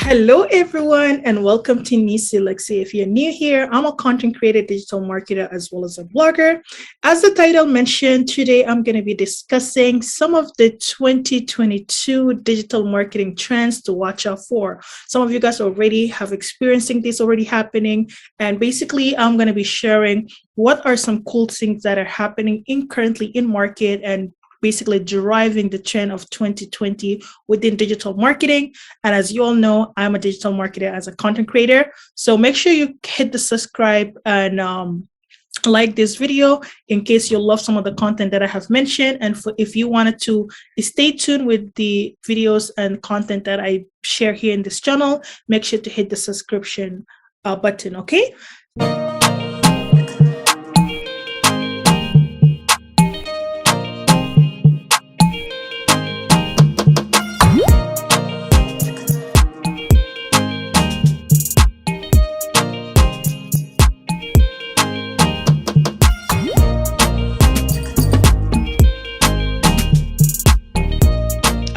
Hello, everyone, and welcome to Neecee Lexy. If you're new here, I'm a content creator, digital marketer, as well as a blogger. As the title mentioned, today I'm going to be discussing some of the 2022 digital marketing trends to watch out for. Some of you guys already have experiencing this already happening, and basically, I'm going to be sharing what are some cool things that are happening currently in market and basically deriving the trend of 2020 within digital marketing. And as you all know, I'm a digital marketer as a content creator. So make sure you hit the subscribe and like this video in case you love some of the content that I have mentioned. And if you wanted to stay tuned with the videos and content that I share here in this channel, make sure to hit the subscription button, okay?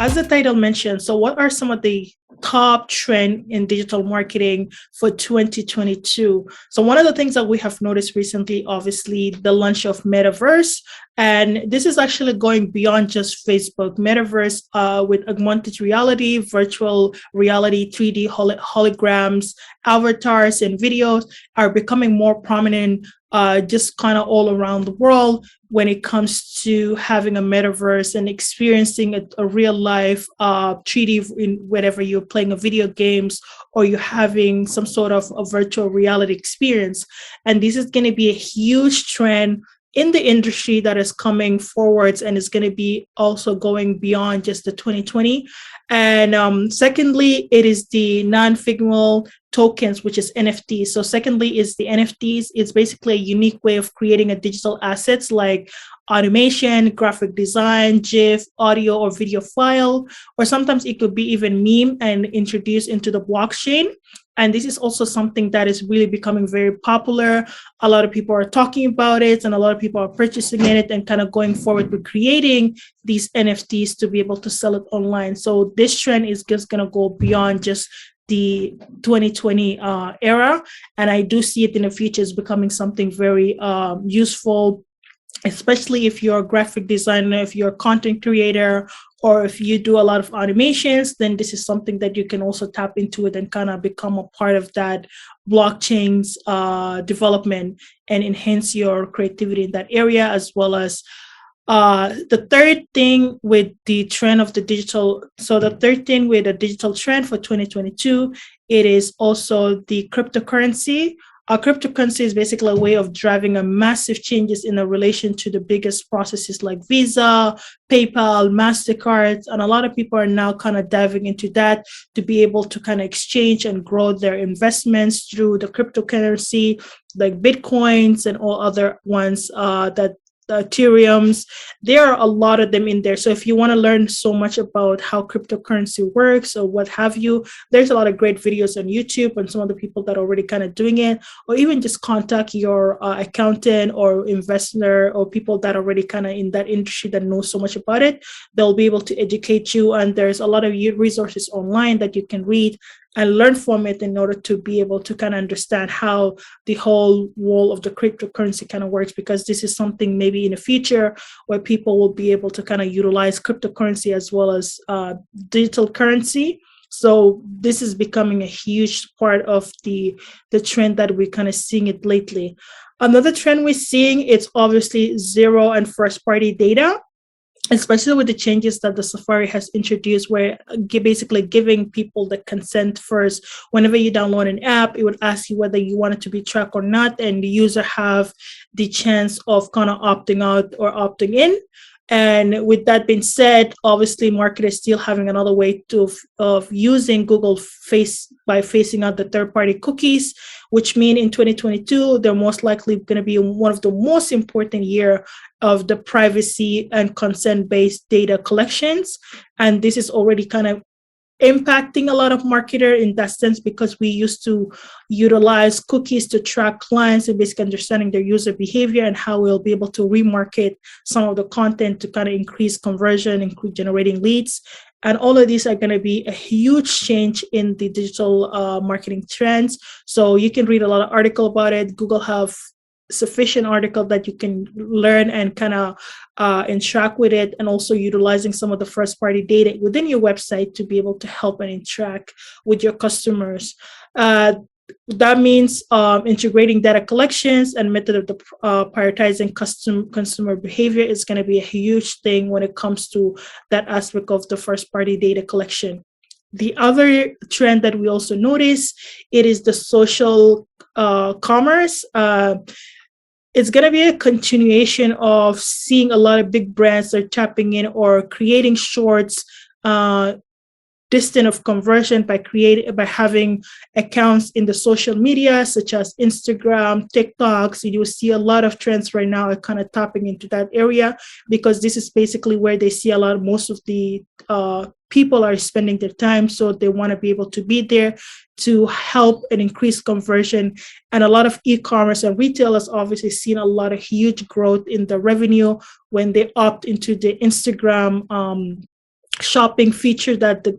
As the title mentioned, so what are some of the top trend in digital marketing for 2022? So one of the things that we have noticed recently, obviously, the launch of Metaverse, and this is actually going beyond just Facebook. Metaverse with augmented reality, virtual reality, 3D holograms, avatars, and videos are becoming more prominent just kind of all around the world when it comes to having a metaverse and experiencing a real life 3D in whenever you're playing a video games or you're having some sort of a virtual reality experience. And this is going to be a huge trend in the industry that is coming forwards and is going to be also going beyond just the 2020. And secondly, it is the non-fungible tokens, which is NFTs. So secondly is the NFTs. It's basically a unique way of creating a digital assets like automation, graphic design, GIF, audio or video file, or sometimes it could be even meme and introduced into the blockchain. And this is also something that is really becoming very popular. A lot of people are talking about it and a lot of people are purchasing it and kind of going forward with creating these NFTs to be able to sell it online. So this trend is just going to go beyond just the 2020 era. And I do see it in the future as becoming something very useful, especially if you're a graphic designer, if you're a content creator, or if you do a lot of automations, then this is something that you can also tap into it and kind of become a part of that blockchain's development and enhance your creativity in that area, as well as the third thing with the trend of the digital. So the third thing with the digital trend for 2022, it is also the cryptocurrency. Cryptocurrency is basically a way of driving a massive changes in a relation to the biggest processes like Visa, PayPal, MasterCard. And a lot of people are now kind of diving into that to be able to kind of exchange and grow their investments through the cryptocurrency, like Bitcoins and all other ones that the Ethereums. There are a lot of them in there. So if you want to learn so much about how cryptocurrency works or what have you, there's a lot of great videos on YouTube and some of the people that are already kind of doing it, or even just contact your accountant or investor or people that are already kind of in that industry that know so much about it. They'll be able to educate you. And there's a lot of resources online that you can read and learn from it in order to be able to kind of understand how the whole world of the cryptocurrency kind of works, because this is something maybe in the future where people will be able to kind of utilize cryptocurrency as well as digital currency. So this is becoming a huge part of the trend that we're kind of seeing it lately. Another trend we're seeing is obviously zero and first party data, especially with the changes that the Safari has introduced, where basically giving people the consent first. Whenever you download an app, it would ask you whether you want it to be tracked or not, and the user have the chance of kind of opting out or opting in. And with that being said, obviously, marketers still having another way of using Google Face by phasing out the third-party cookies, which mean in 2022, they're most likely going to be one of the most important year of the privacy and consent-based data collections. And this is already kind of impacting a lot of marketer in that sense, because we used to utilize cookies to track clients and basically understanding their user behavior and how we'll be able to remarket some of the content to kind of increase conversion, increase generating leads. And all of these are going to be a huge change in the digital marketing trends. So you can read a lot of article about it. Google have sufficient article that you can learn and kind of interact with it, and also utilizing some of the first party data within your website to be able to help and interact with your customers. That means integrating data collections and method of prioritizing consumer behavior is going to be a huge thing when it comes to that aspect of the first party data collection. The other trend that we also notice, it is the social commerce. It's going to be a continuation of seeing a lot of big brands are tapping in or creating shorts distant of conversion by having accounts in the social media such as Instagram, TikTok. So you see a lot of trends right now are kind of tapping into that area, because this is basically where they see most of the people are spending their time. So they want to be able to be there to help and increase conversion. And a lot of e-commerce and retailers obviously seen a lot of huge growth in the revenue when they opt into the Instagram shopping feature that the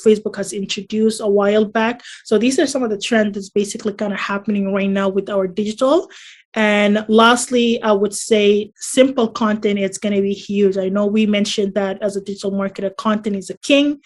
Facebook has introduced a while back. So these are some of the trends that's basically kind of happening right now with our digital. And lastly, I would say simple content is going to be huge. I know we mentioned that as a digital marketer, content is a king.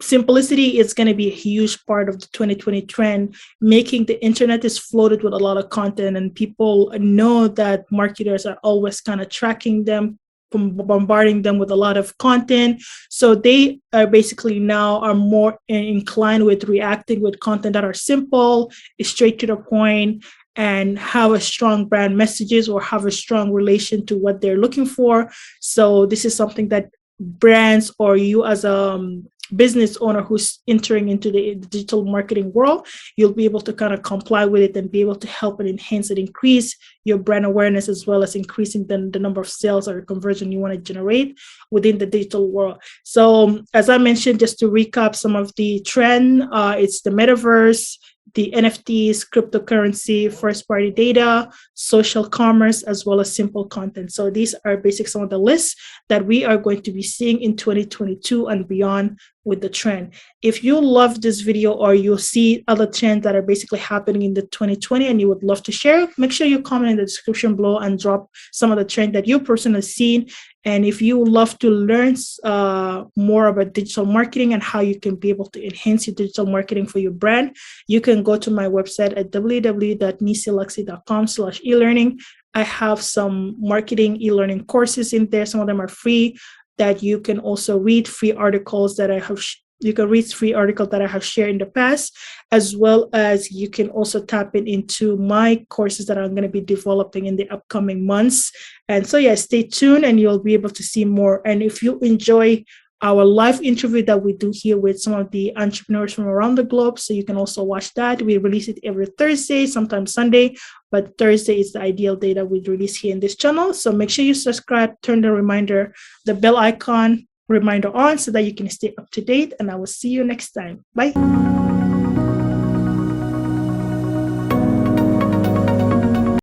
Simplicity is going to be a huge part of the 2020 trend, making the internet is flooded with a lot of content, and people know that marketers are always kind of tracking them, bombarding them with a lot of content. So they are basically now are more inclined with reacting with content that are simple, straight to the point, and have a strong brand messages or have a strong relation to what they're looking for. So this is something that brands or you as a business owner who's entering into the digital marketing world, you'll be able to kind of comply with it and be able to help and enhance and increase your brand awareness, as well as increasing the number of sales or conversion you want to generate within the digital world. So as I mentioned, just to recap some of the trend, it's the metaverse, the NFTs, cryptocurrency, first-party data, social commerce, as well as simple content. So these are basic some of the lists that we are going to be seeing in 2022 and beyond with the trend. If you love this video or you see other trends that are basically happening in the 2020 and you would love to share, make sure you comment in the description below and drop some of the trend that you personally seen. And if you would love to learn more about digital marketing and how you can be able to enhance your digital marketing for your brand, you can go to my website at www.neeceelexy.com/e-learning. I have some marketing e-learning courses in there. Some of them are free that you can also read, free articles that I have. You can read free articles that I have shared in the past, as well as you can also tap into my courses that I'm going to be developing in the upcoming months. And so, yeah, stay tuned and you'll be able to see more. And if you enjoy our live interview that we do here with some of the entrepreneurs from around the globe, so you can also watch that. We release it every Thursday, sometimes Sunday, but Thursday is the ideal day that we release here in this channel. So make sure you subscribe, turn the bell icon reminder on so that you can stay up to date, and I will see you next time. Bye.